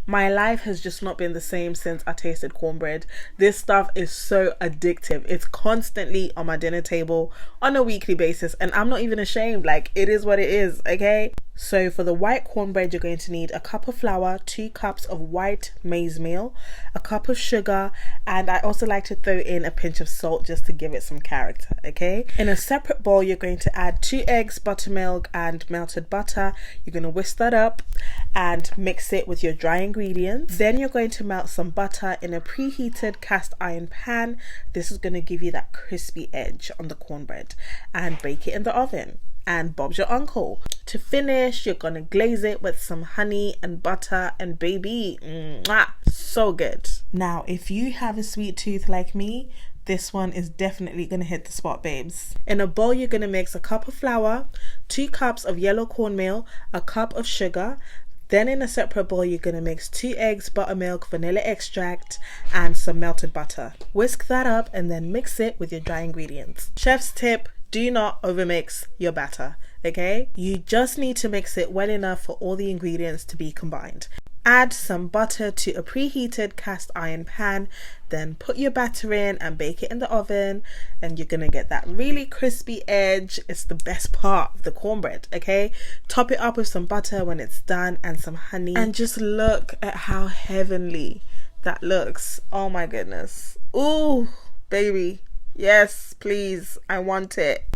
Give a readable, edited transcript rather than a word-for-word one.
My life has just not been the same since I tasted cornbread. This stuff is so addictive. It's constantly on my dinner table on a weekly basis, and I'm not even ashamed. Like, it is what it is, okay? So for the white cornbread, you're going to need a cup of flour, 2 cups of white maize meal, a cup of sugar, and I also like to throw in a pinch of salt just to give it some character, okay? In a separate bowl, you're going to add 2 eggs, buttermilk, and melted butter. You're going to whisk that up and mix it with your dry ingredients. Then you're going to melt some butter in a preheated cast iron pan. This is going to give you that crispy edge on the cornbread, and bake it in the oven. And Bob's your uncle. To finish, you're gonna glaze it with some honey and butter, and baby, so good. Now, if you have a sweet tooth like me, this one is definitely gonna hit the spot, babes. In a bowl, you're gonna mix a cup of flour, 2 cups of yellow cornmeal, a cup of sugar. Then in a separate bowl, you're gonna mix 2 eggs, buttermilk, vanilla extract, and some melted butter. Whisk that up and then mix it with your dry ingredients. Chef's tip: do not overmix your batter, okay? You just need to mix it well enough for all the ingredients to be combined. Add some butter to a preheated cast iron pan, then put your batter in and bake it in the oven, and you're gonna get that really crispy edge. It's the best part of the cornbread, okay? Top it up with some butter when it's done and some honey, and just look at how heavenly that looks. Oh my goodness. Ooh, baby. Yes, please. I want it.